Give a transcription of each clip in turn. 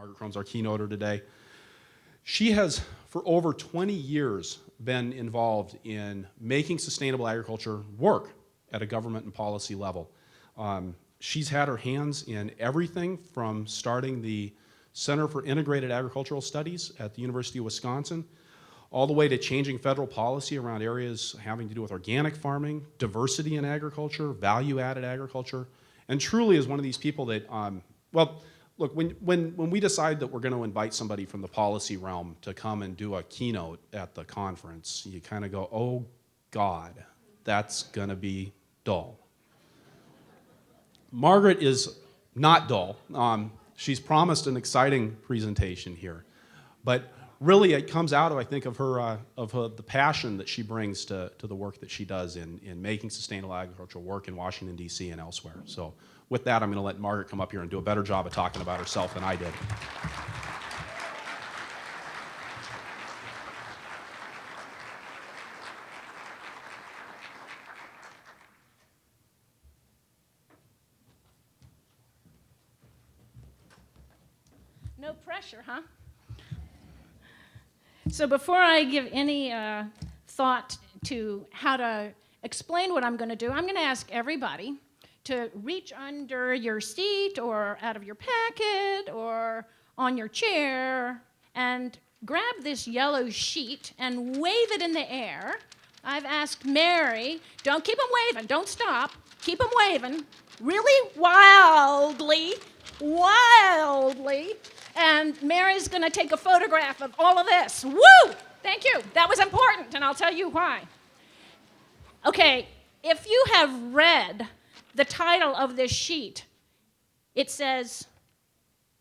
Margaret Krome's our keynoter today. She has, for over 20 years, been involved in making sustainable agriculture work at a government and policy level. She's had her hands in everything from starting the Center for Integrated Agricultural Studies at the University of Wisconsin, all the way to changing federal policy around areas having to do with organic farming, diversity in agriculture, value-added agriculture, and truly is one of these people that, well, look, when we decide that we're going to invite somebody from the policy realm to come and do a keynote at the conference, you kind of go, oh God, that's going to be dull. Margaret is not dull. She's promised an exciting presentation here, but really it comes out of, I think, of the passion that she brings to the work that she does in making sustainable agricultural work in Washington, D.C. and elsewhere. So with that, I'm going to let Margaret come up here and do a better job of talking about herself than I did. No pressure, huh? So before I give any thought to how to explain what I'm going to do, I'm going to ask everybody to reach under your seat or out of your packet or on your chair and grab this yellow sheet and wave it in the air. I've asked Mary, don't keep them waving, don't stop, keep them waving really wildly, and Mary's going to take a photograph of all of this. Woo! Thank you. That was important, and I'll tell you why. Okay, if you have read the title of this sheet, it says,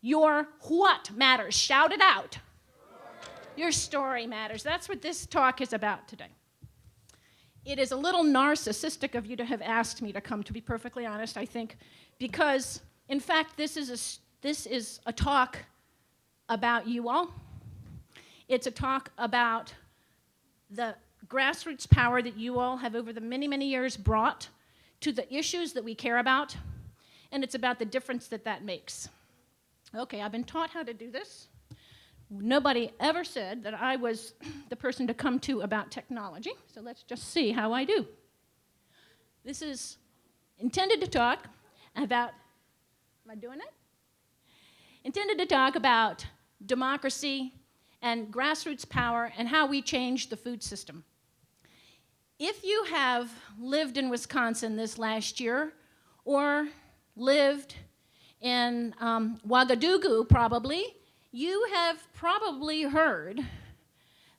your what matters? Shout it out. Your story matters. That's what this talk is about today. It is a little narcissistic of you to have asked me to come, to be perfectly honest, I think, because, in fact, this is a talk about you all. It's a talk about the grassroots power that you all have over the many, many years brought to the issues that we care about, and it's about the difference that that makes. Okay, I've been taught how to do this. Nobody ever said that I was the person to come to about technology, so let's just see how I do. This is intended to talk about, am I doing it? Intended to talk about democracy and grassroots power and how we change the food system. If you have lived in Wisconsin this last year or lived in Ouagadougou probably, you have probably heard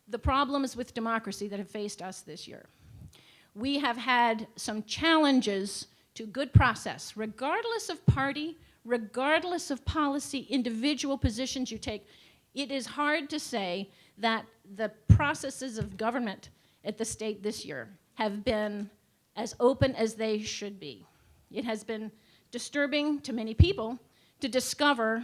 the problems with democracy that have faced us this year. We have had some challenges to good process, regardless of party, regardless of policy, individual positions you take. It is hard to say that the processes of government at the state this year have been as open as they should be. It has been disturbing to many people to discover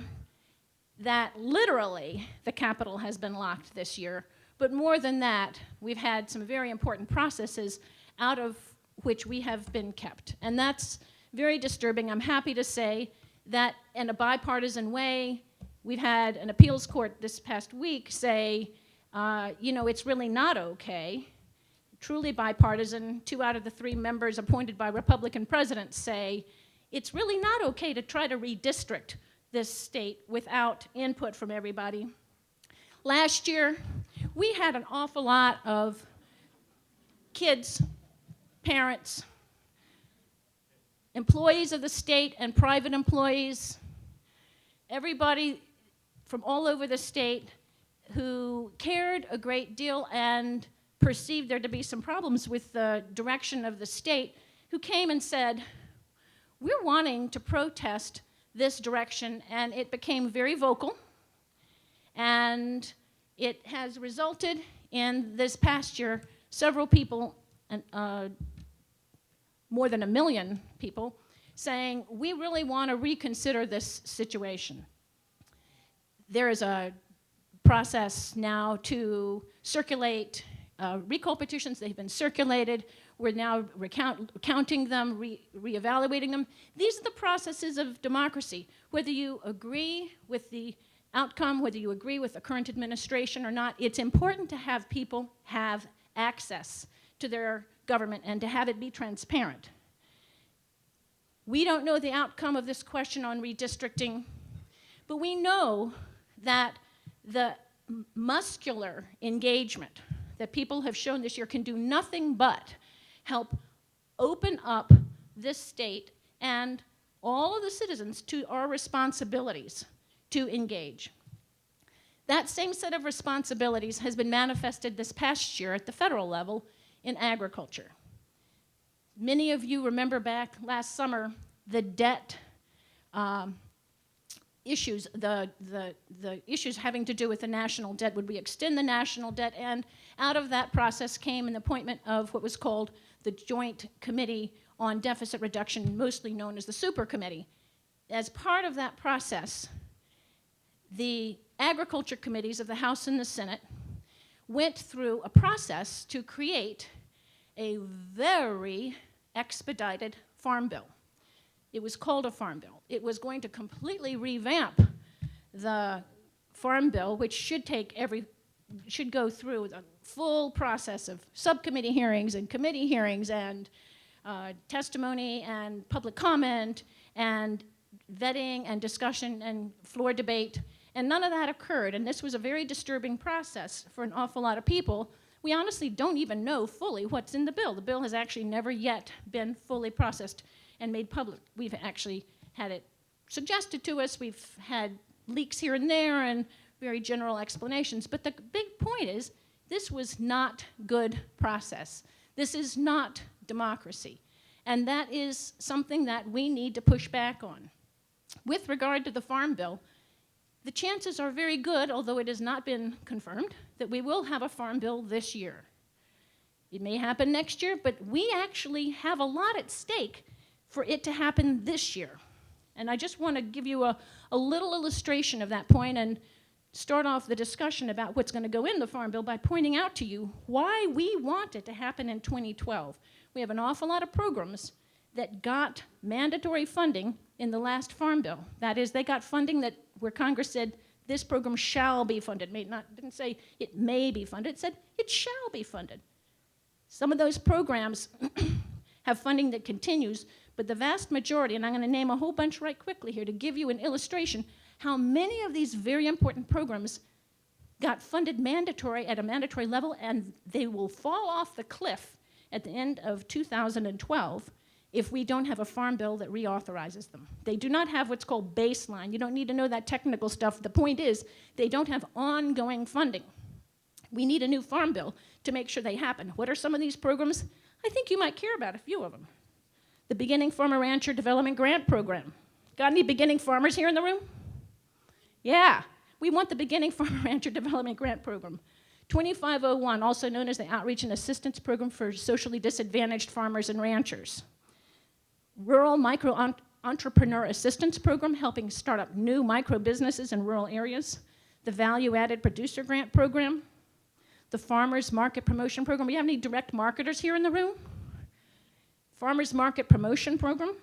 that literally the Capitol has been locked this year, but more than that, we've had some very important processes out of which we have been kept, and that's very disturbing. I'm happy to say that in a bipartisan way, we've had an appeals court this past week say, it's really not okay. Truly bipartisan, 2 out of the 3 members appointed by Republican presidents say, it's really not okay to try to redistrict this state without input from everybody. Last year, we had an awful lot of kids, parents, employees of the state and private employees, everybody from all over the state who cared a great deal and perceived there to be some problems with the direction of the state, who came and said, we're wanting to protest this direction, and it became very vocal, and it has resulted in this past year several people, more than 1 million people, saying we really want to reconsider this situation. There is a process now to circulate recall petitions. They've been circulated. We're now counting them, reevaluating them. These are the processes of democracy. Whether you agree with the outcome, whether you agree with the current administration or not, it's important to have people have access to their government and to have it be transparent. We don't know the outcome of this question on redistricting, but we know that the muscular engagement that people have shown this year can do nothing but help open up this state and all of the citizens to our responsibilities to engage. That same set of responsibilities has been manifested this past year at the federal level in agriculture. Many of you remember back last summer the debt issues, the issues having to do with the national debt. Would we extend the national debt? And out of that process came an appointment of what was called the Joint Committee on Deficit Reduction, mostly known as the Super Committee. As part of that process, the agriculture committees of the House and the Senate went through a process to create a very expedited farm bill. It was called a farm bill. It was going to completely revamp the farm bill, which should go through the full process of subcommittee hearings and committee hearings and testimony and public comment and vetting and discussion and floor debate. And none of that occurred, and this was a very disturbing process for an awful lot of people. We honestly don't even know fully what's in the bill. The bill has actually never yet been fully processed and made public. We've actually had it suggested to us. We've had leaks here and there and very general explanations. But the big point is, this was not good process. This is not democracy. And that is something that we need to push back on. With regard to the Farm Bill, the chances are very good, although it has not been confirmed, that we will have a Farm Bill this year. It may happen next year, but we actually have a lot at stake for it to happen this year. And I just want to give you a little illustration of that point and start off the discussion about what's going to go in the Farm Bill by pointing out to you why we want it to happen in 2012. We have an awful lot of programs that got mandatory funding in the last Farm Bill. That is, they got funding that where Congress said this program shall be funded. Didn't say it may be funded, it said it shall be funded. Some of those programs have funding that continues, but the vast majority, and I'm going to name a whole bunch right quickly here to give you an illustration how many of these very important programs got funded at a mandatory level, and they will fall off the cliff at the end of 2012 if we don't have a Farm Bill that reauthorizes them. They do not have what's called baseline. You don't need to know that technical stuff. The point is, they don't have ongoing funding. We need a new Farm Bill to make sure they happen. What are some of these programs? I think you might care about a few of them. The Beginning Farmer Rancher Development Grant Program. Got any beginning farmers here in the room? Yeah, we want the Beginning Farmer Rancher Development Grant Program. 2501, also known as the Outreach and Assistance Program for Socially Disadvantaged Farmers and Ranchers. Rural Micro Entrepreneur Assistance Program, helping start up new micro businesses in rural areas. The Value Added Producer Grant Program. The Farmers Market Promotion Program. We have any direct marketers here in the room? Farmers Market Promotion Program.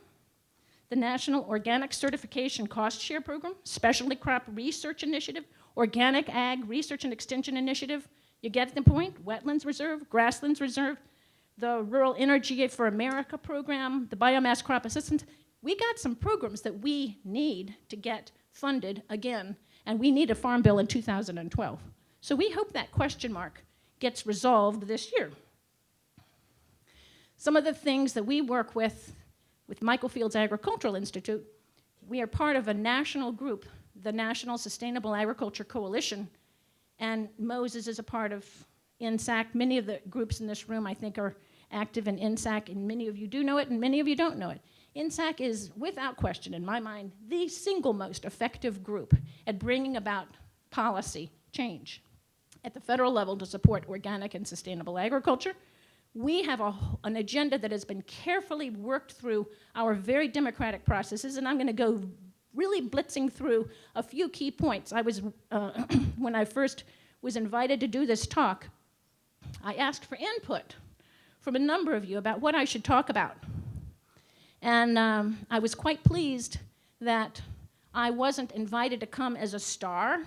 The National Organic Certification Cost Share Program. Specialty Crop Research Initiative. Organic Ag Research and Extension Initiative. You get the point? Wetlands Reserve, Grasslands Reserve. The Rural Energy for America program, the Biomass Crop Assistance. We got some programs that we need to get funded again, and we need a Farm Bill in 2012. So we hope that question mark gets resolved this year. Some of the things that we work with Michael Field's Agricultural Institute, we are part of a national group, the National Sustainable Agriculture Coalition, and Moses is a part of NSAC. Many of the groups in this room, I think, are active in NSAC, and many of you do know it, and many of you don't know it. NSAC is, without question, in my mind, the single most effective group at bringing about policy change at the federal level to support organic and sustainable agriculture. We have an agenda that has been carefully worked through our very democratic processes, and I'm going to go really blitzing through a few key points. I was, when I first was invited to do this talk, I asked for input from a number of you about what I should talk about. And I was quite pleased that I wasn't invited to come as a star.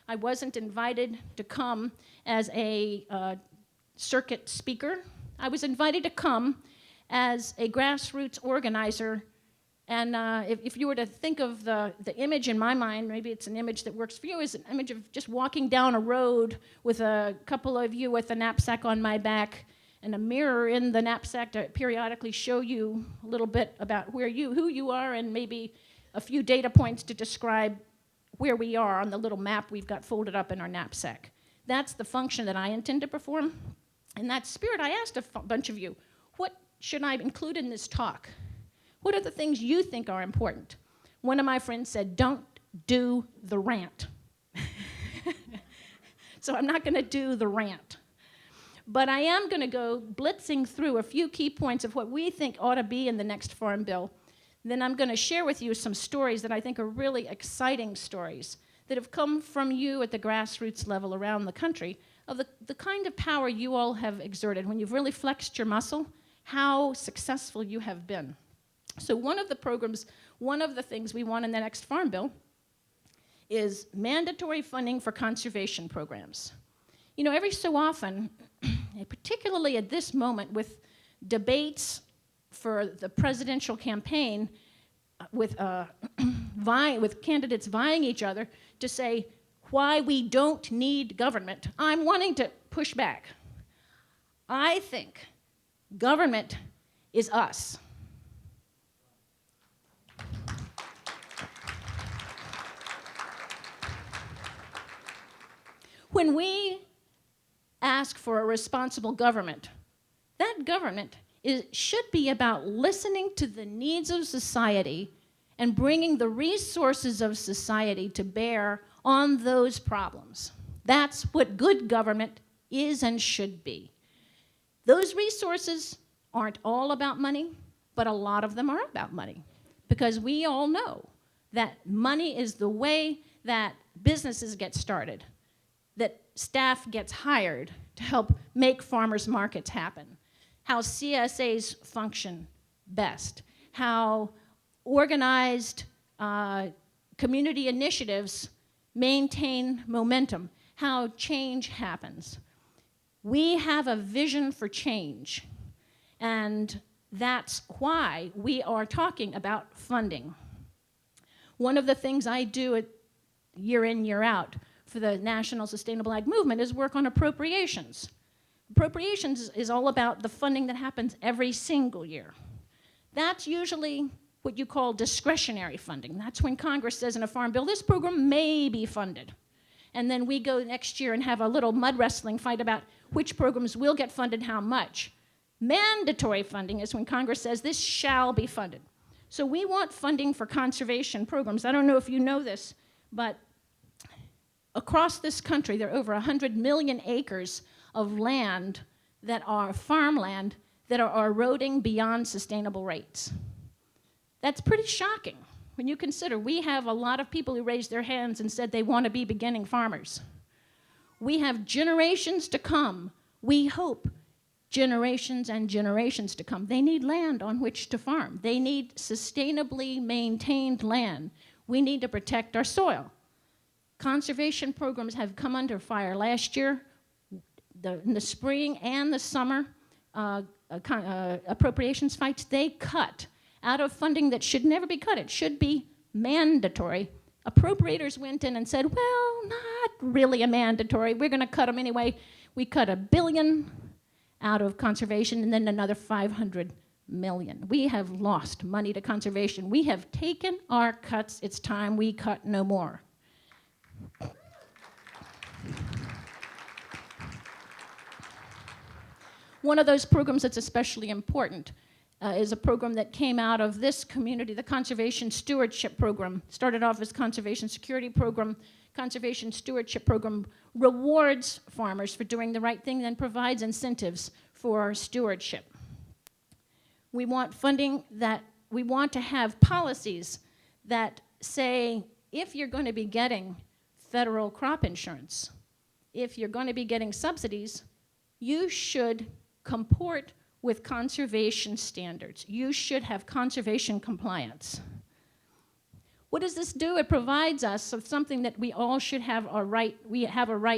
I wasn't invited to come as a circuit speaker. I was invited to come as a grassroots organizer. And if you were to think of the image in my mind, maybe it's an image that works for you, is an image of just walking down a road with a couple of you with a knapsack on my back and a mirror in the knapsack to periodically show you a little bit about who you are, and maybe a few data points to describe where we are on the little map we've got folded up in our knapsack. That's the function that I intend to perform. In that spirit, I asked a bunch of you, what should I include in this talk? What are the things you think are important? One of my friends said, don't do the rant. So I'm not going to do the rant. But I am going to go blitzing through a few key points of what we think ought to be in the next Farm Bill. Then I'm going to share with you some stories that I think are really exciting stories that have come from you at the grassroots level around the country, of the kind of power you all have exerted when you've really flexed your muscle, how successful you have been. So one of the things we want in the next Farm Bill is mandatory funding for conservation programs. You know, every so often, particularly at this moment with debates for the presidential campaign, with candidates vying each other to say why we don't need government, I'm wanting to push back. I think government is us. When we ask for a responsible government, that government should be about listening to the needs of society and bringing the resources of society to bear on those problems. That's what good government is and should be. Those resources aren't all about money, but a lot of them are about money, because we all know that money is the way that businesses get started, that staff gets hired to help make farmers markets happen, how CSAs function best, how organized community initiatives maintain momentum, how change happens. We have a vision for change, and that's why we are talking about funding. One of the things I do year in, year out for the National Sustainable Ag Movement is work on appropriations. Appropriations is all about the funding that happens every single year. That's usually what you call discretionary funding. That's when Congress says in a farm bill, this program may be funded. And then we go next year and have a little mud wrestling fight about which programs will get funded, how much. Mandatory funding is when Congress says this shall be funded. So we want funding for conservation programs. I don't know if you know this, but across this country, there are over 100 million acres of land that are farmland that are eroding beyond sustainable rates. That's pretty shocking when you consider we have a lot of people who raised their hands and said they want to be beginning farmers. We have generations to come, we hope, generations and generations to come. They need land on which to farm. They need sustainably maintained land. We need to protect our soil. Conservation programs have come under fire last year. In the spring and the summer appropriations fights, they cut out of funding that should never be cut. It should be mandatory. Appropriators went in and said, well, not really a mandatory. We're going to cut them anyway. We cut $1 billion out of conservation and then another $500 million. We have lost money to conservation. We have taken our cuts. It's time we cut no more. One of those programs that's especially important is a program that came out of this community, the Conservation Stewardship Program. Started off as Conservation Security Program. Conservation Stewardship Program rewards farmers for doing the right thing, then provides incentives for stewardship. We want funding we want to have policies that say, if you're going to be getting federal crop insurance, if you're going to be getting subsidies, you should comport with conservation standards. You should have conservation compliance. What does this do? It provides us with something that we all should have a right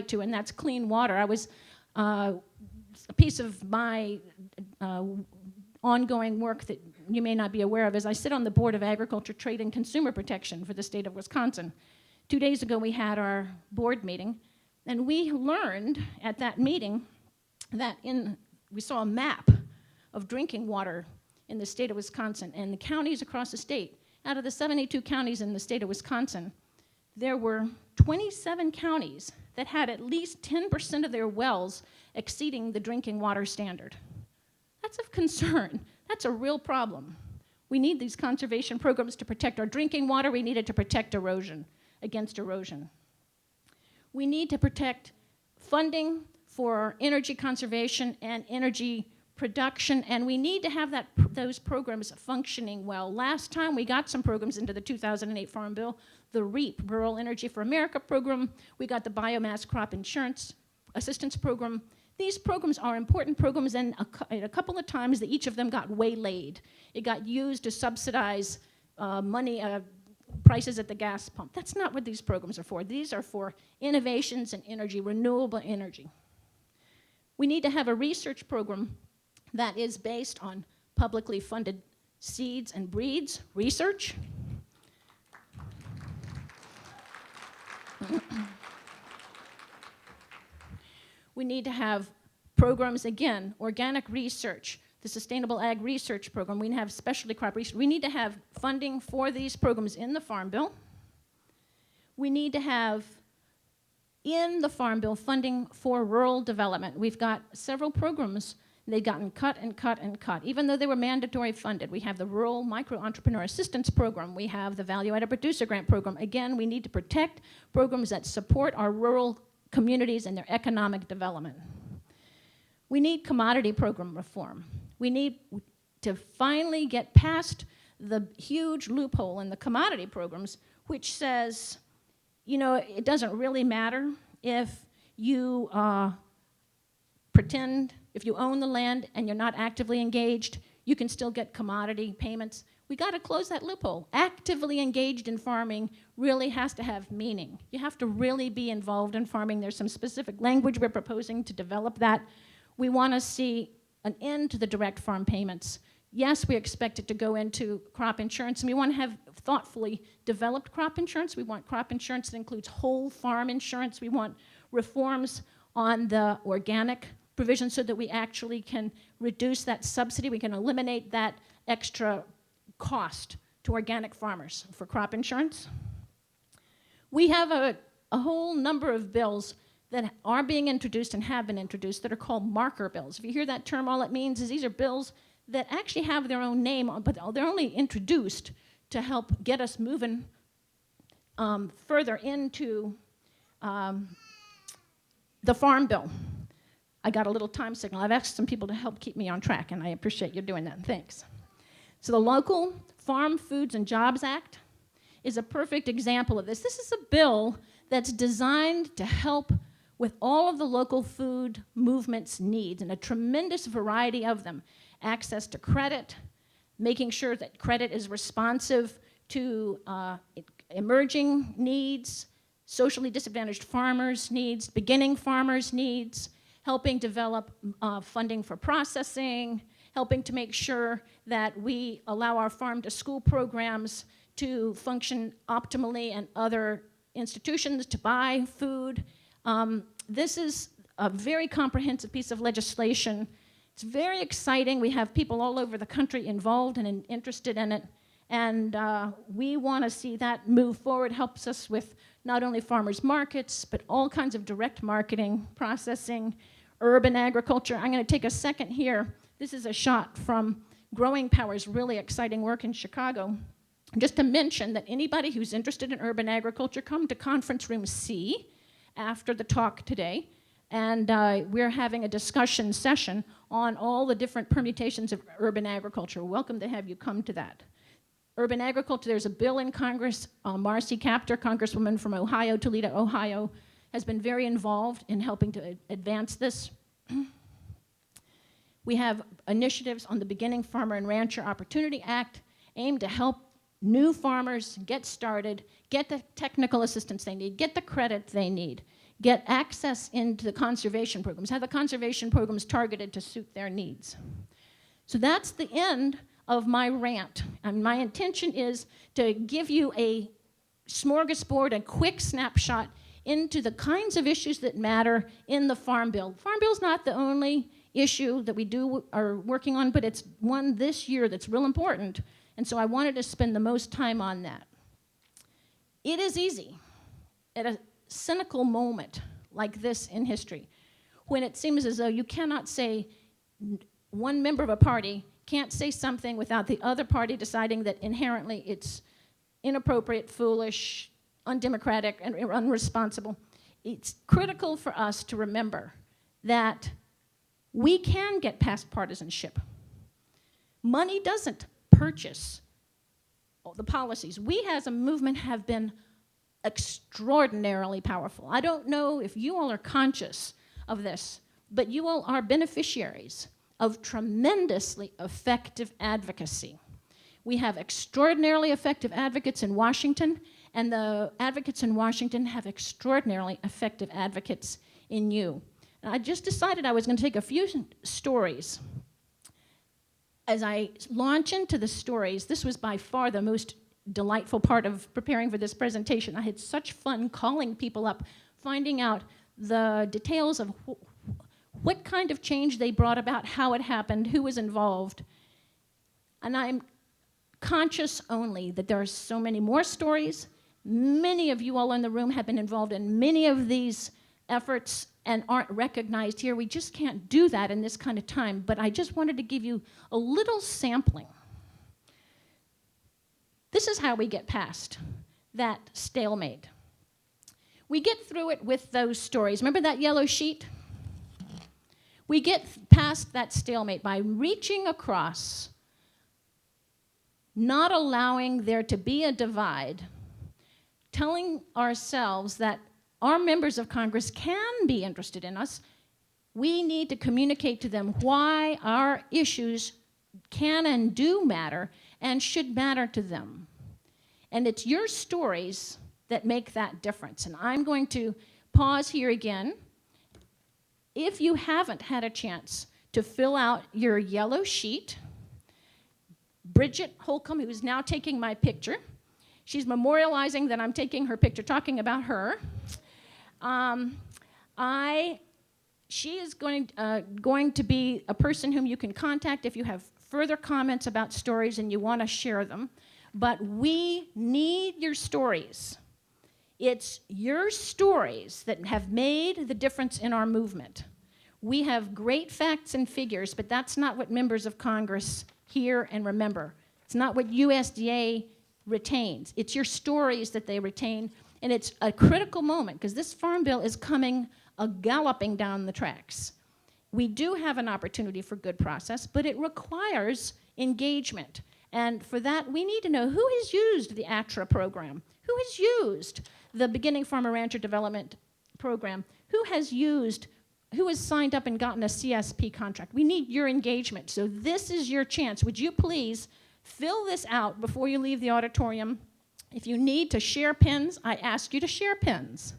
to, and that's clean water. I was a piece of my ongoing work that you may not be aware of is I sit on the Board of Agriculture, Trade, and Consumer Protection for the state of Wisconsin. 2 days ago, we had our board meeting, and we learned at that meeting that we saw a map of drinking water in the state of Wisconsin and the counties across the state. Out of the 72 counties in the state of Wisconsin, there were 27 counties that had at least 10% of their wells exceeding the drinking water standard. That's of concern. That's a real problem. We need these conservation programs to protect our drinking water. We need it to protect erosion, against erosion. We need to protect funding for energy conservation and energy production, and we need to have those programs functioning well. Last time we got some programs into the 2008 Farm Bill, the REAP, Rural Energy for America program. We got the Biomass Crop Insurance Assistance Program. These programs are important programs, and a couple of times each of them got waylaid. It got used to subsidize prices at the gas pump. That's not what these programs are for. These are for innovations in energy, renewable energy. We need to have a research program that is based on publicly funded seeds and breeds research. We need to have programs, again, organic research, the Sustainable Ag Research Program. We need to have specialty crop research. We need to have funding for these programs in the Farm Bill. We need to have in the Farm Bill funding for rural development. We've got several programs. They've gotten cut and cut and cut, even though they were mandatory funded. We have the Rural Micro-Entrepreneur Assistance Program. We have the Value-Added Producer Grant Program. Again, we need to protect programs that support our rural communities and their economic development. We need commodity program reform. We need to finally get past the huge loophole in the commodity programs, which says, you know, it doesn't really matter if you pretend, if you own the land and you're not actively engaged, you can still get commodity payments. We got to close that loophole. Actively engaged in farming really has to have meaning. You have to really be involved in farming. There's some specific language we're proposing to develop that. We want to see an end to the direct farm payments. Yes, we expect it to go into crop insurance, and we want to have thoughtfully developed crop insurance. We want crop insurance that includes whole farm insurance. We want reforms on the organic provision so that we actually can reduce that subsidy. We can eliminate that extra cost to organic farmers for crop insurance. We have a whole number of bills that are being introduced and have been introduced that are called marker bills. If you hear that term, all it means is these are bills that actually have their own name, but they're only introduced to help get us moving further into the Farm Bill. I got a little time signal. I've asked some people to help keep me on track, and I appreciate you doing that. Thanks. So the Local Farm Foods and Jobs Act is a perfect example of this. This is a bill that's designed to help with all of the local food movement's needs, and a tremendous variety of them. Access to credit, making sure that credit is responsive to emerging needs, socially disadvantaged farmers' needs, beginning farmers' needs, helping develop funding for processing, helping to make sure that we allow our farm-to-school programs to function optimally and other institutions to buy food. This is a very comprehensive piece of legislation. It's very exciting. We have people all over the country involved and interested in it, and we want to see that move forward. Helps us with not only farmers markets, but all kinds of direct marketing, processing, urban agriculture. I'm going to take a second here. This is a shot from Growing Power's really exciting work in Chicago. Just to mention that anybody who's interested in urban agriculture, come to conference room C after the talk today, and we're having a discussion session on all the different permutations of urban agriculture. Welcome to have you come to that. Urban agriculture, there's a bill in Congress. Marcy Kaptur, Congresswoman from Ohio, Toledo, Ohio, has been very involved in helping to advance this. We have initiatives on the Beginning Farmer and Rancher Opportunity Act aimed to help new farmers get started, get the technical assistance they need, get the credit they need, get access into the conservation programs, have the conservation programs targeted to suit their needs. So that's the end of my rant. And my intention is to give you a smorgasbord, a quick snapshot into the kinds of issues that matter in the Farm Bill. Farm Bill's not the only issue that we are working on, but it's one this year that's real important, and so I wanted to spend the most time on that. It is easy at a cynical moment like this in history, when it seems as though you cannot say, one member of a party can't say something without the other party deciding that inherently it's inappropriate, foolish, undemocratic, and unresponsible. It's critical for us to remember that we can get past partisanship. Money doesn't purchase the policies. We as a movement have been extraordinarily powerful. I don't know if you all are conscious of this, but you all are beneficiaries of tremendously effective advocacy. We have extraordinarily effective advocates in Washington, and the advocates in Washington have extraordinarily effective advocates in you. And I just decided I was going to take a few stories. As I launch into the stories, this was by far the most delightful part of preparing for this presentation. I had such fun calling people up, finding out the details of what kind of change they brought about, how it happened, who was involved. And I'm conscious only that there are so many more stories. Many of you all in the room have been involved in many of these efforts and aren't recognized here. We just can't do that in this kind of time, but I just wanted to give you a little sampling. This is how we get past that stalemate. We get through it with those stories. Remember that yellow sheet? We get past that stalemate by reaching across, not allowing there to be a divide, telling ourselves that our members of Congress can be interested in us. We need to communicate to them why our issues can and do matter and should matter to them. And it's your stories that make that difference. And I'm going to pause here again. If you haven't had a chance to fill out your yellow sheet, Bridget Holcomb, who is now taking my picture, she's memorializing that I'm taking her picture, talking about her. She is going to be a person whom you can contact if you have further comments about stories and you want to share them. But we need your stories. It's your stories that have made the difference in our movement. We have great facts and figures, but that's not what members of Congress hear and remember. It's not what USDA retains. It's your stories that they retain. And it's a critical moment because this Farm Bill is coming galloping down the tracks. We do have an opportunity for good process, but it requires engagement. And for that, we need to know who has used the ATRA program, who has used the Beginning Farmer Rancher Development Program, who has signed up and gotten a CSP contract. We need your engagement. So this is your chance. Would you please fill this out before you leave the auditorium? If you need to share pins, I ask you to share pins.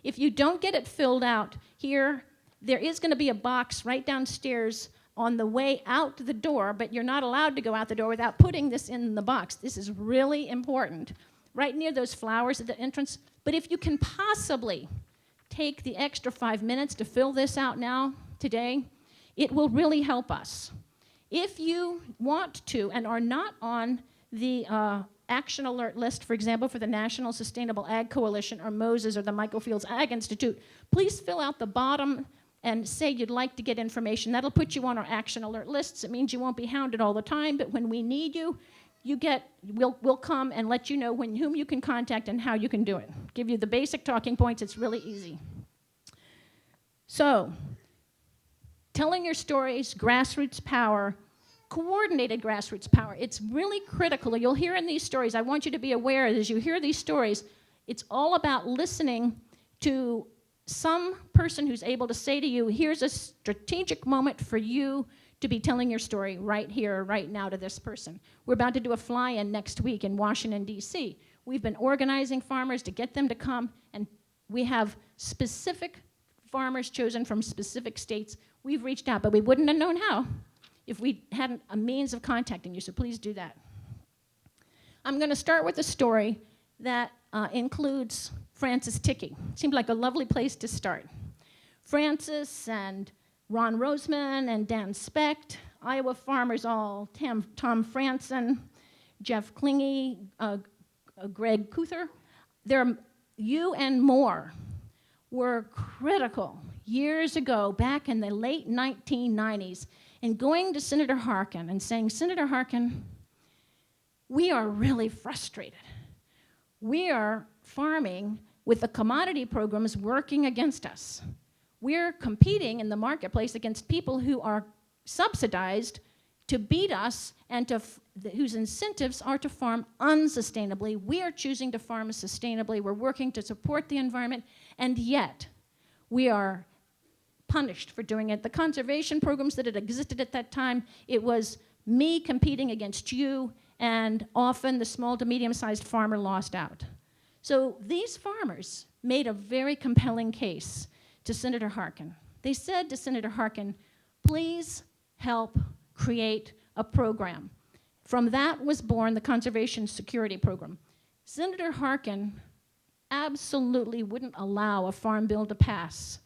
If you don't get it filled out here, there is going to be a box right downstairs on the way out the door, but you're not allowed to go out the door without putting this in the box. This is really important. Right near those flowers at the entrance. But if you can possibly take the extra 5 minutes to fill this out now, today, it will really help us. If you want to and are not on the action alert list, for example, for the National Sustainable Ag Coalition or MOSES or the Michael Fields Ag Institute, please fill out the bottom and say you'd like to get information. That'll put you on our action alert lists. It means you won't be hounded all the time, but when we need you, we'll come and let you know whom you can contact and how you can do it. Give you the basic talking points. It's really easy. So, telling your stories, grassroots power, coordinated grassroots power. It's really critical. You'll hear in these stories, I want you to be aware as you hear these stories, it's all about listening to some person who's able to say to you, here's a strategic moment for you to be telling your story right here, right now to this person. We're about to do a fly-in next week in Washington, D.C. We've been organizing farmers to get them to come, and we have specific farmers chosen from specific states. We've reached out, but we wouldn't have known how if we hadn't a means of contacting you, so please do that. I'm going to start with a story that includes Francis Ticky. Seemed like a lovely place to start. Francis and Ron Roseman and Dan Specht, Iowa farmers all, Tom Franson, Jeff Klinge, Greg Kuther. You and more were critical years ago, back in the late 1990s, in going to Senator Harkin and saying, Senator Harkin, we are really frustrated. We are farming with the commodity programs working against us. We're competing in the marketplace against people who are subsidized to beat us and whose incentives are to farm unsustainably. We are choosing to farm sustainably. We're working to support the environment, and yet we are punished for doing it. The conservation programs that had existed at that time, it was me competing against you, and often the small to medium-sized farmer lost out. So these farmers made a very compelling case to Senator Harkin. They said to Senator Harkin, please help create a program. From that was born the Conservation Security Program. Senator Harkin absolutely wouldn't allow a farm bill to pass.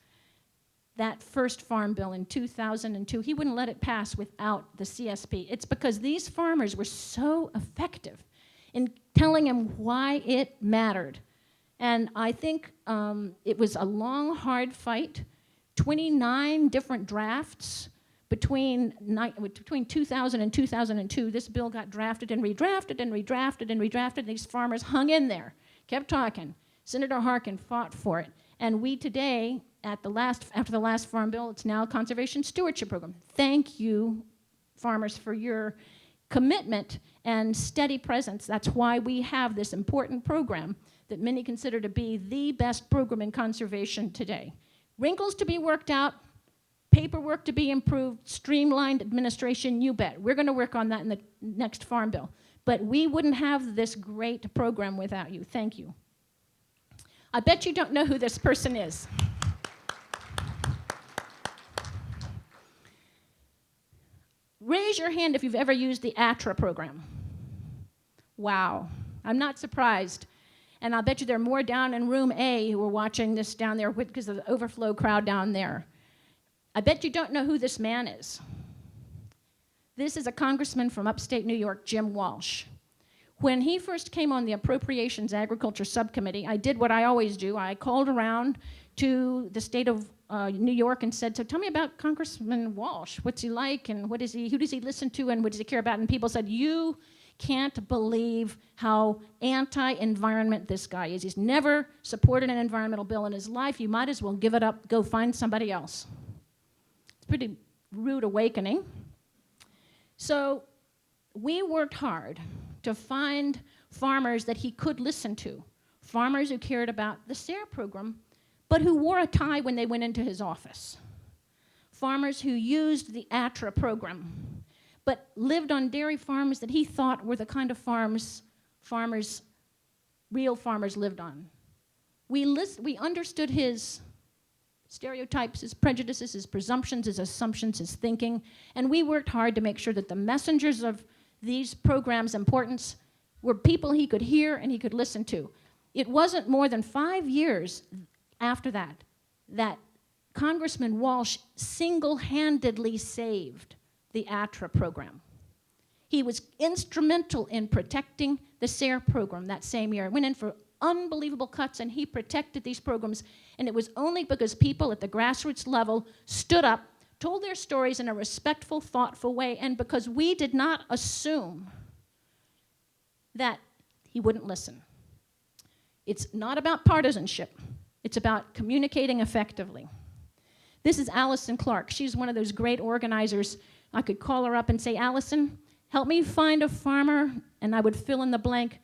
That first farm bill in 2002, he wouldn't let it pass without the CSP. It's because these farmers were so effective in telling him why it mattered. And I think it was a long, hard fight, 29 different drafts between 2000 and 2002. This bill got drafted and redrafted and redrafted and redrafted. These farmers hung in there, kept talking. Senator Harkin fought for it. And we today, after the last farm bill, it's now a Conservation Stewardship Program. Thank you, farmers, for your commitment and steady presence. That's why we have this important program that many consider to be the best program in conservation today. Wrinkles to be worked out, paperwork to be improved, streamlined administration, you bet. We're going to work on that in the next farm bill. But we wouldn't have this great program without you. Thank you. I bet you don't know who this person is. Raise your hand if you've ever used the ATRA program. Wow, I'm not surprised. And I'll bet you there are more down in room A who are watching this down there because of the overflow crowd down there. I bet you don't know who this man is. This is a congressman from upstate New York, Jim Walsh. When he first came on the Appropriations Agriculture Subcommittee, I did what I always do. I called around to the state of New York and said, so tell me about Congressman Walsh. What's he like, and who does he listen to, and what does he care about? And people said, you can't believe how anti-environment this guy is. He's never supported an environmental bill in his life. You might as well give it up, go find somebody else. It's a pretty rude awakening. So we worked hard to find farmers that he could listen to, farmers who cared about the SARE program, but who wore a tie when they went into his office, farmers who used the ATRA program, but lived on dairy farms that he thought were the kind of real farmers lived on. We understood his stereotypes, his prejudices, his presumptions, his assumptions, his thinking, and we worked hard to make sure that the messengers of these programs' importance were people he could hear and he could listen to. It wasn't more than 5 years after that Congressman Walsh single-handedly saved the ATRA program. He was instrumental in protecting the SARE program that same year. It went in for unbelievable cuts, and he protected these programs, and it was only because people at the grassroots level stood up, told their stories in a respectful, thoughtful way, and because we did not assume that he wouldn't listen. It's not about partisanship. It's about communicating effectively. This is Alison Clarke. She's one of those great organizers. I could call her up and say, Alison, help me find a farmer, and I would fill in the blank.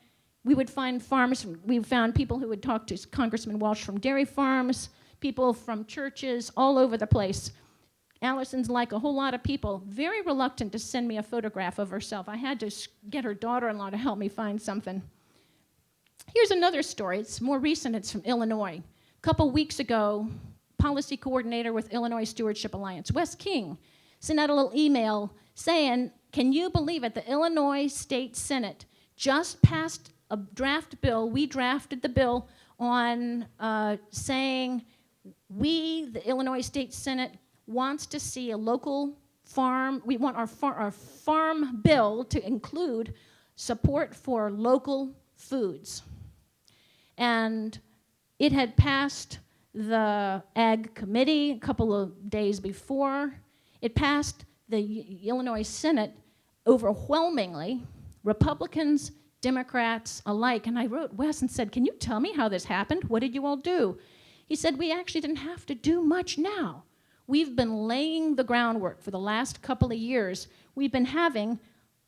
We would find farmers. We found people who would talk to Congressman Walsh from dairy farms, people from churches all over the place. Alison's like a whole lot of people, very reluctant to send me a photograph of herself. I had to get her daughter-in-law to help me find something. Here's another story. It's more recent. It's from Illinois. A couple weeks ago, policy coordinator with Illinois Stewardship Alliance, Wes King, sent out a little email saying, can you believe it, the Illinois State Senate just passed a draft bill. We drafted the bill on saying the Illinois State Senate, wants to see a local farm. We want our farm bill to include support for local foods. And it had passed the Ag Committee a couple of days before. It passed the Illinois Senate overwhelmingly, Republicans, Democrats alike. And I wrote Wes and said, can you tell me how this happened? What did you all do? He said, we actually didn't have to do much now. We've been laying the groundwork for the last couple of years. We've been having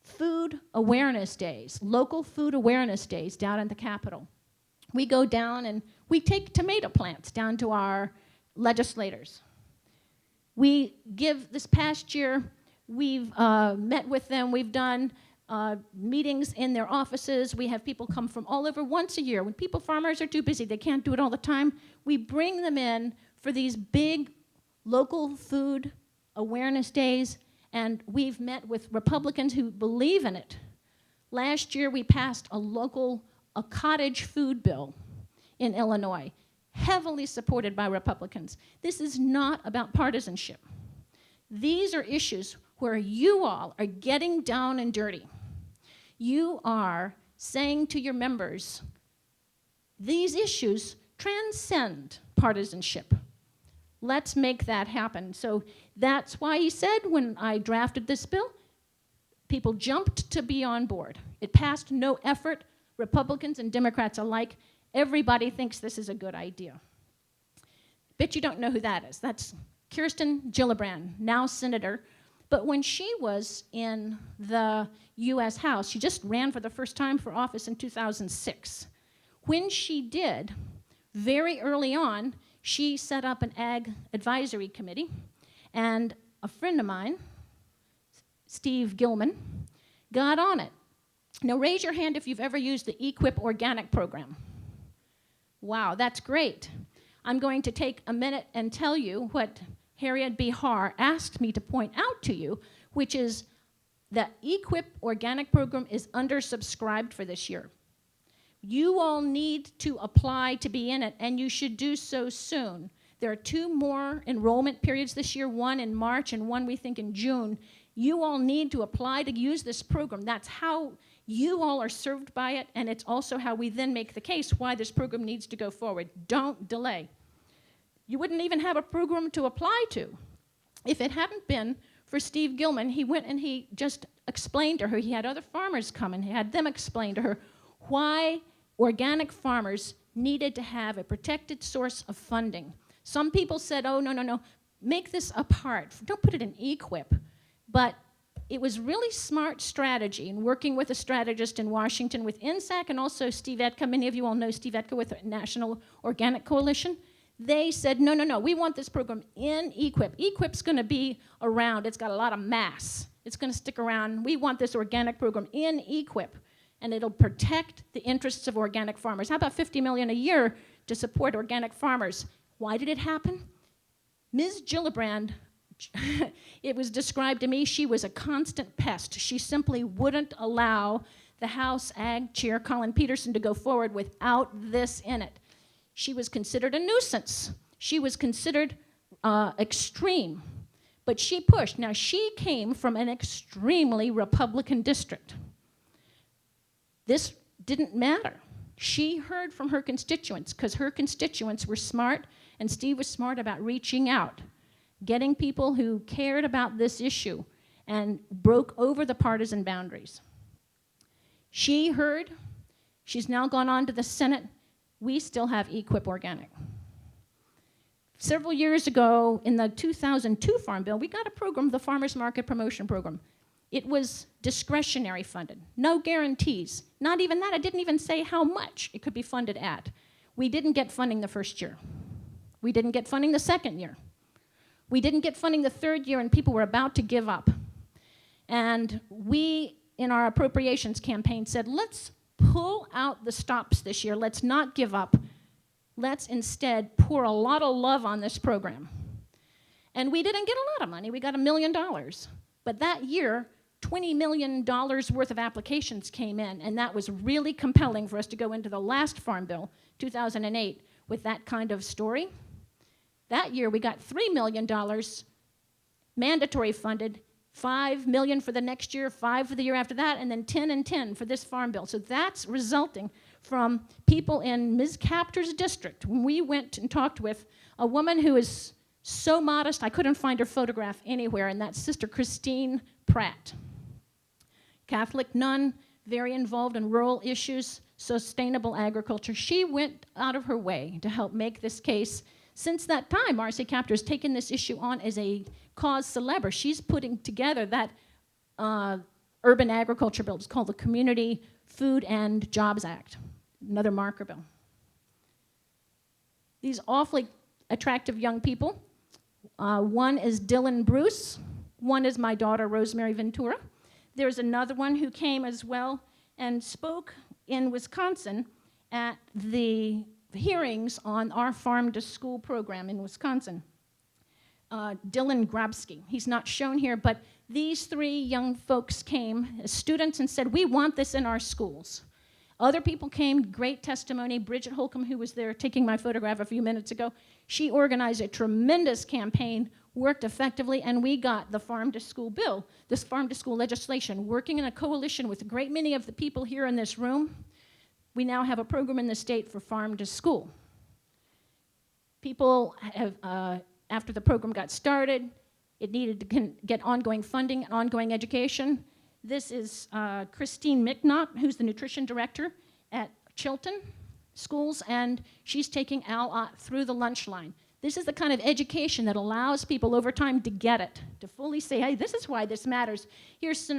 food awareness days, local food awareness days down at the Capitol. We go down and we take tomato plants down to our legislators. We give, this past year, we've met with them. We've done meetings in their offices. We have people come from all over once a year. When farmers are too busy, they can't do it all the time, we bring them in for these big local food awareness days, and we've met with Republicans who believe in it. Last year, we passed a cottage food bill in Illinois, heavily supported by Republicans. This is not about partisanship. These are issues where you all are getting down and dirty. You are saying to your members, these issues transcend partisanship. Let's make that happen. So that's why he said when I drafted this bill, people jumped to be on board. It passed no effort, Republicans and Democrats alike. Everybody thinks this is a good idea. Bet you don't know who that is. That's Kirsten Gillibrand, now senator. But when she was in the U.S. House, she just ran for the first time for office in 2006. When she did, very early on, she set up an ag advisory committee, and a friend of mine, Steve Gilman, got on it. Now raise your hand if you've ever used the EQIP organic program. Wow, that's great. I'm going to take a minute and tell you what Harriet B. Haar asked me to point out to you, which is the EQIP organic program is undersubscribed for this year. You all need to apply to be in it, and you should do so soon. There are 2 more enrollment periods this year, one in March and one we think in June. You all need to apply to use this program. That's how you all are served by it, and it's also how we then make the case why this program needs to go forward. Don't delay. You wouldn't even have a program to apply to. If it hadn't been for Steve Gilman, he went and he just explained to her, he had other farmers come and he had them explain to her why organic farmers needed to have a protected source of funding. Some people said, oh, no, make this apart. Don't put it in EQIP. But it was really smart strategy in working with a strategist in Washington with INSAC and also Steve Etka. Many of you all know Steve Etka with the National Organic Coalition. They said, no, we want this program in EQIP. EQIP's going to be around. It's got a lot of mass. It's going to stick around. We want this organic program in EQIP, and it'll protect the interests of organic farmers. How about $50 million a year to support organic farmers? Why did it happen? Ms. Gillibrand, it was described to me, she was a constant pest. She simply wouldn't allow the House Ag Chair, Colin Peterson, to go forward without this in it. She was considered a nuisance. She was considered extreme, but she pushed. Now, she came from an extremely Republican district. This didn't matter. She heard from her constituents because her constituents were smart, and Steve was smart about reaching out, getting people who cared about this issue and broke over the partisan boundaries. She heard. She's now gone on to the Senate. We still have EQIP Organic. Several years ago, in the 2002 Farm Bill, we got a program, the Farmers Market Promotion Program. It was discretionary funded, no guarantees. Not even that, it didn't even say how much it could be funded at. We didn't get funding the first year. We didn't get funding the second year. We didn't get funding the third year, and people were about to give up. And we, in our appropriations campaign, said, let's pull out the stops this year. Let's not give up. Let's instead pour a lot of love on this program. And we didn't get a lot of money. We got $1 million. But that year, $20 million worth of applications came in, and that was really compelling for us to go into the last Farm Bill, 2008, with that kind of story. That year, we got $3 million mandatory funded, $5 million for the next year, $5 million for the year after that, and then 10 and 10 for this Farm Bill. So that's resulting from people in Ms. Capter's district. When we went and talked with a woman who is so modest, I couldn't find her photograph anywhere, and that's Sister Christine Pratt. Catholic nun, very involved in rural issues, sustainable agriculture. She went out of her way to help make this case. Since that time, RC Capter has taken this issue on as a cause célèbre. She's putting together that urban agriculture bill. It's called the Community Food and Jobs Act, another marker bill. These awfully attractive young people. One is Dylan Bruce. One is my daughter, Rosemary Ventura. There's another one who came as well and spoke in Wisconsin at the hearings on our Farm to School program in Wisconsin. Dylan Grabsky. He's not shown here, but these three young folks came as students and said, we want this in our schools. Other people came, great testimony. Bridget Holcomb, who was there taking my photograph a few minutes ago, she organized a tremendous campaign, worked effectively, and we got the Farm to School bill, this Farm to School legislation, working in a coalition with a great many of the people here in this room. We now have a program in the state for Farm to School. People have, after the program got started, it needed to get ongoing funding and ongoing education. This is Christine Micknott, who's the nutrition director at Chilton Schools, and she's taking Al through the lunch line. This is the kind of education that allows people over time to get it, to fully say, hey, this is why this matters. Here's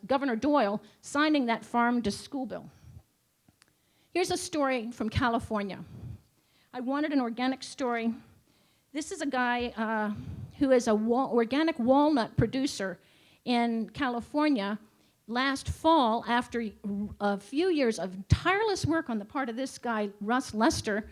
Governor Doyle signing that Farm to School bill. Here's a story from California. I wanted an organic story. This is a guy who is an organic walnut producer in California. Last fall, after a few years of tireless work on the part of this guy, Russ Lester,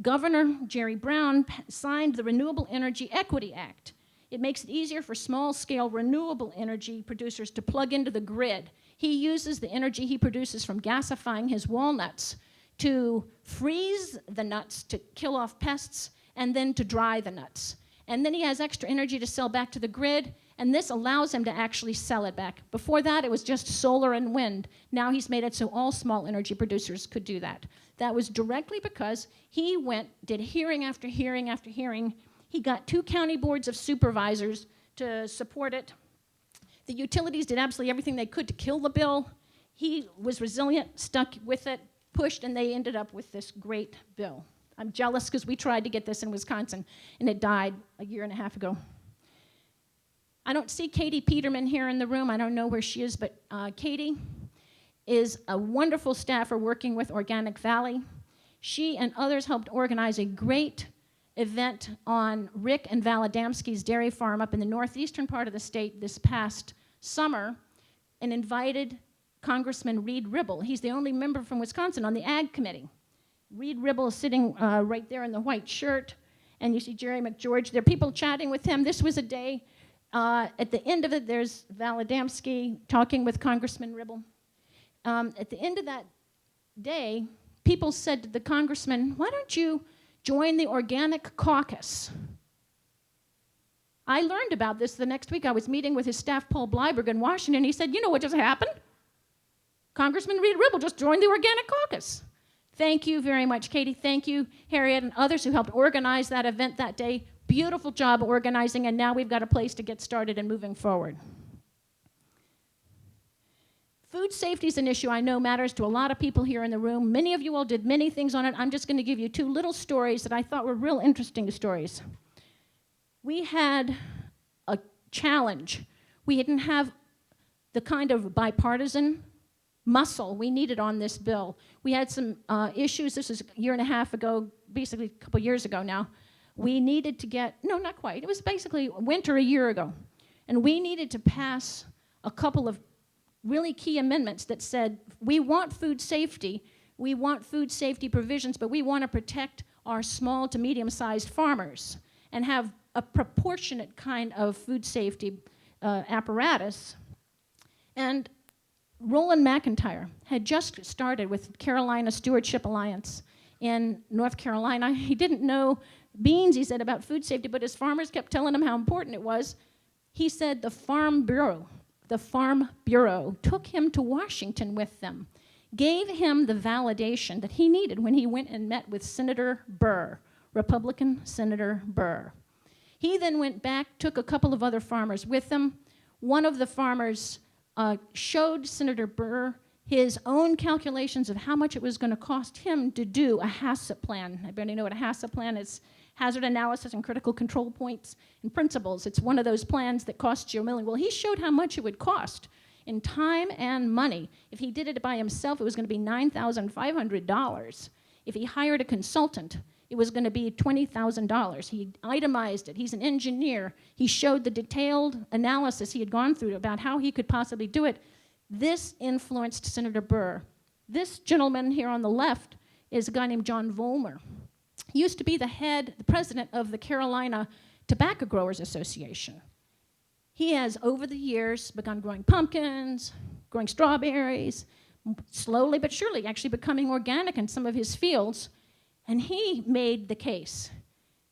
Governor Jerry Brown signed the Renewable Energy Equity Act. It makes it easier for small-scale renewable energy producers to plug into the grid. He uses the energy he produces from gasifying his walnuts to freeze the nuts to kill off pests and then to dry the nuts. And then he has extra energy to sell back to the grid, and this allows him to actually sell it back. Before that, it was just solar and wind. Now he's made it so all small energy producers could do that. That was directly because he did hearing after hearing after hearing. He got 2 county boards of supervisors to support it. The utilities did absolutely everything they could to kill the bill. He was resilient, stuck with it, pushed, and they ended up with this great bill. I'm jealous because we tried to get this in Wisconsin, and it died a year and a half ago. I don't see Katie Peterman here in the room. I don't know where she is, but Katie is a wonderful staffer working with Organic Valley. She and others helped organize a great event on Rick and Val Adamski's dairy farm up in the northeastern part of the state this past summer and invited Congressman Reed Ribble. He's the only member from Wisconsin on the Ag Committee. Reed Ribble is sitting right there in the white shirt, and you see Jerry McGeorge. There are people chatting with him. This was a day. At the end of it, there's Val Adamski talking with Congressman Ribble. At the end of that day, people said to the congressman, why don't you join the Organic Caucus? I learned about this the next week. I was meeting with his staff, Paul Bleiberg, in Washington. He said, you know what just happened? Congressman Reed Ribble just joined the Organic Caucus. Thank you very much, Katie. Thank you, Harriet, and others who helped organize that event that day. Beautiful job organizing, and now we've got a place to get started and moving forward. Food safety is an issue I know matters to a lot of people here in the room. Many of you all did many things on it. I'm just going to give you 2 little stories that I thought were real interesting stories. We had a challenge. We didn't have the kind of bipartisan muscle we needed on this bill. We had some issues, this was a year and a half ago, basically a couple years ago now, we needed to get, no, not quite, it was basically winter a year ago, and we needed to pass a couple of really key amendments that said, we want food safety provisions, but we want to protect our small to medium-sized farmers and have a proportionate kind of food safety apparatus. And Roland McIntyre had just started with Carolina Stewardship Alliance in North Carolina. He didn't know beans, he said, about food safety, but his farmers kept telling him how important it was. He said the Farm Bureau took him to Washington with them, gave him the validation that he needed when he went and met with Senator Burr, Republican Senator Burr. He then went back, took a couple of other farmers with him. One of the farmers showed Senator Burr his own calculations of how much it was going to cost him to do a HACCP plan. Everybody know what a HACCP plan is? Hazard analysis and critical control points and principles. It's one of those plans that costs you $1 million. Well, he showed how much it would cost in time and money. If he did it by himself, it was going to be $9,500. If he hired a consultant, it was going to be $20,000. He itemized it. He's an engineer. He showed the detailed analysis he had gone through about how he could possibly do it. This influenced Senator Burr. This gentleman here on the left is a guy named John Vollmer. He used to be the president of the Carolina Tobacco Growers Association. He has, over the years, begun growing pumpkins, growing strawberries, slowly but surely actually becoming organic in some of his fields. And he made the case.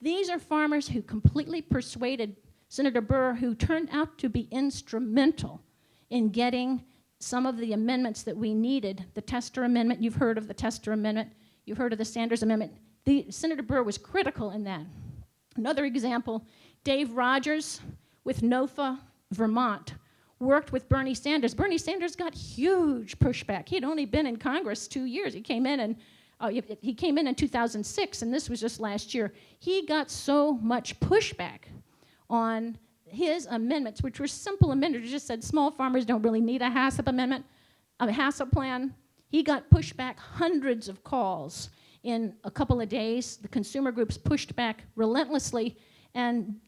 These are farmers who completely persuaded Senator Burr, who turned out to be instrumental in getting some of the amendments that we needed. The Tester Amendment, you've heard of the Tester Amendment, you've heard of the Sanders Amendment. Senator Burr was critical in that. Another example, Dave Rogers with NOFA, Vermont, worked with Bernie Sanders. Bernie Sanders got huge pushback. He had only been in Congress 2 years. He came in in 2006, and this was just last year. He got so much pushback on his amendments, which were simple amendments. He just said small farmers don't really need a HACCP amendment, a HACCP plan. He got pushback, hundreds of calls in a couple of days. The consumer groups pushed back relentlessly, and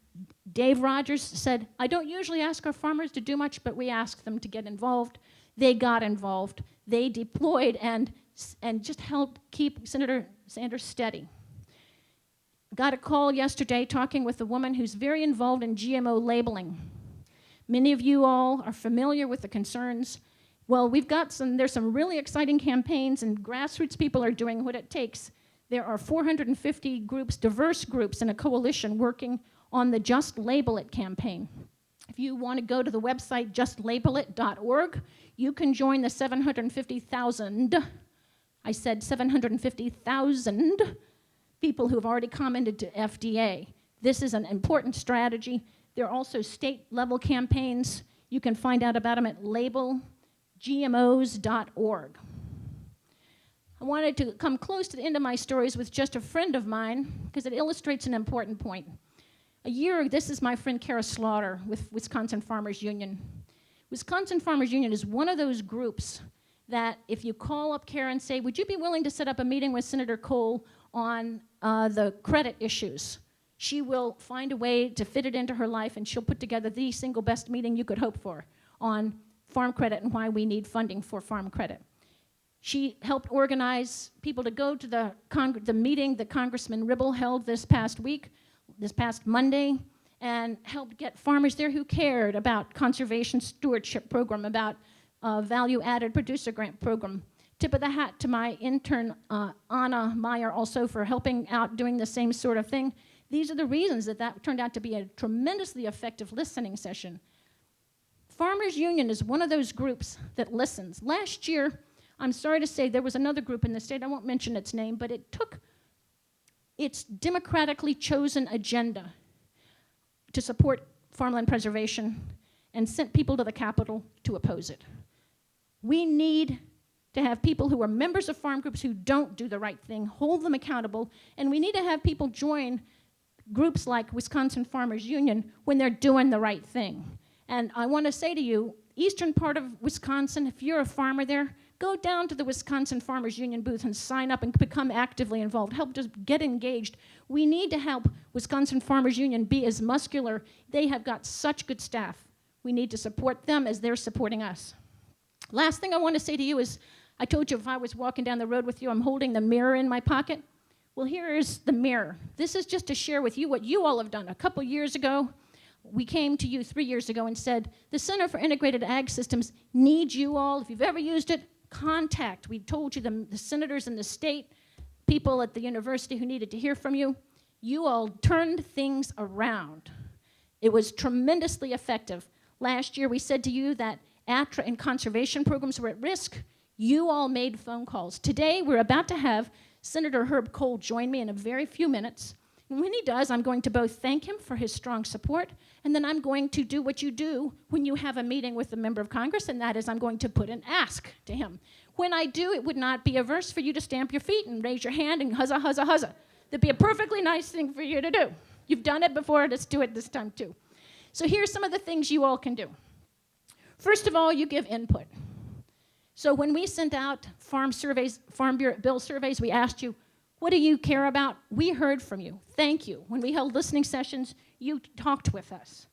Dave Rogers said, I don't usually ask our farmers to do much, but we ask them to get involved. They got involved. They deployed and just helped keep Senator Sanders steady. Got a call yesterday talking with a woman who's very involved in GMO labeling. Many of you all are familiar with the concerns. Well, there's some really exciting campaigns, and grassroots people are doing what it takes. There are 450 groups, diverse groups, in a coalition working on the Just Label It campaign. If you want to go to the website justlabelit.org, you can join the 750,000, I said 750,000 people who have already commented to FDA. This is an important strategy. There are also state-level campaigns. You can find out about them at labelgmos.org. I wanted to come close to the end of my stories with just a friend of mine because it illustrates an important point. This is my friend Kara Slaughter with Wisconsin Farmers Union. Wisconsin Farmers Union is one of those groups that if you call up Kara and say, would you be willing to set up a meeting with Senator Cole on the credit issues, she will find a way to fit it into her life, and she'll put together the single best meeting you could hope for on farm credit and why we need funding for farm credit. She helped organize people to go to the meeting that Congressman Ribble held this past Monday, and helped get farmers there who cared about conservation stewardship program, about value-added producer grant program. Tip of the hat to my intern, Anna Meyer, also for helping out doing the same sort of thing. These are the reasons that turned out to be a tremendously effective listening session. Farmers Union is one of those groups that listens. Last year, I'm sorry to say, there was another group in the state, I won't mention its name, but it took its democratically chosen agenda to support farmland preservation and sent people to the Capitol to oppose it. We need to have people who are members of farm groups who don't do the right thing, hold them accountable, and we need to have people join groups like Wisconsin Farmers Union when they're doing the right thing. And I want to say to you, eastern part of Wisconsin, if you're a farmer there, go down to the Wisconsin Farmers Union booth and sign up and become actively involved. Help us get engaged. We need to help Wisconsin Farmers Union be as muscular. They have got such good staff. We need to support them as they're supporting us. Last thing I want to say to you is, I told you if I was walking down the road with you, I'm holding the mirror in my pocket. Well, here's the mirror. This is just to share with you what you all have done. A couple years ago, we came to you 3 years ago and said, the Center for Integrated Ag Systems needs you all. If you've ever used it, contact. We told you the senators in the state, people at the university who needed to hear from you. You all turned things around. It was tremendously effective. Last year, we said to you that ATRA and conservation programs were at risk. You all made phone calls. Today, we're about to have Senator Herb Kohl join me in a very few minutes. And when he does, I'm going to both thank him for his strong support, and then I'm going to do what you do when you have a meeting with a member of Congress, and that is I'm going to put an ask to him. When I do, it would not be averse for you to stamp your feet and raise your hand and huzza, huzza, huzza. That'd be a perfectly nice thing for you to do. You've done it before, let's do it this time too. So here's some of the things you all can do. First of all, you give input. So when we sent out farm surveys, Farm Bureau bill surveys, we asked you, what do you care about? We heard from you. Thank you. When we held listening sessions, you talked with us.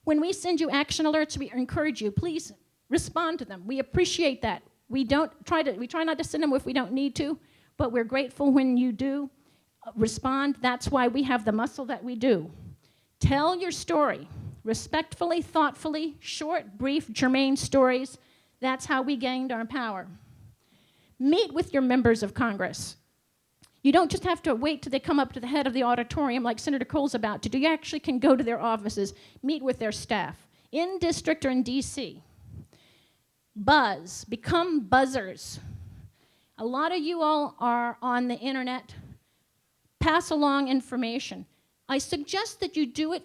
When we send you action alerts, we encourage you, please respond to them. We appreciate that. We try not to send them if we don't need to, but we're grateful when you do respond. That's why we have the muscle that we do. Tell your story. Respectfully, thoughtfully, short, brief, germane stories. That's how we gained our power. Meet with your members of Congress. You don't just have to wait till they come up to the head of the auditorium like Senator Kohl's about to do. You actually can go to their offices, meet with their staff, in district or in DC. Buzz, become buzzers. A lot of you all are on the internet. Pass along information. I suggest that you do it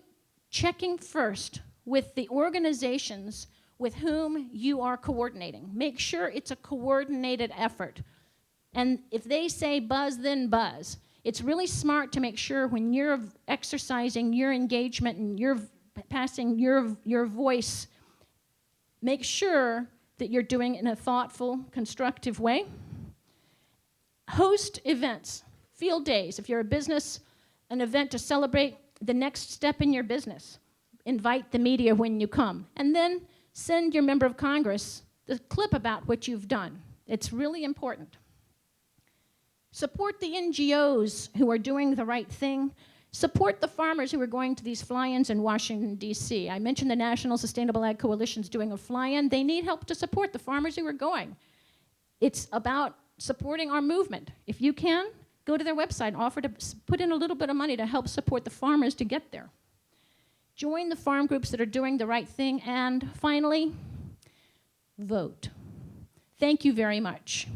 checking first with the organizations with whom you are coordinating. Make sure it's a coordinated effort. And if they say buzz, then buzz. It's really smart to make sure when you're exercising your engagement and you're passing your voice, make sure that you're doing it in a thoughtful, constructive way. Host events, field days. If you're a business, an event to celebrate the next step in your business. Invite the media when you come. And then send your member of Congress the clip about what you've done. It's really important. Support the NGOs who are doing the right thing. Support the farmers who are going to these fly-ins in Washington, D.C. I mentioned the National Sustainable Ag Coalition's doing a fly-in. They need help to support the farmers who are going. It's about supporting our movement. If you can, go to their website and offer to put in a little bit of money to help support the farmers to get there. Join the farm groups that are doing the right thing. And finally, vote. Thank you very much.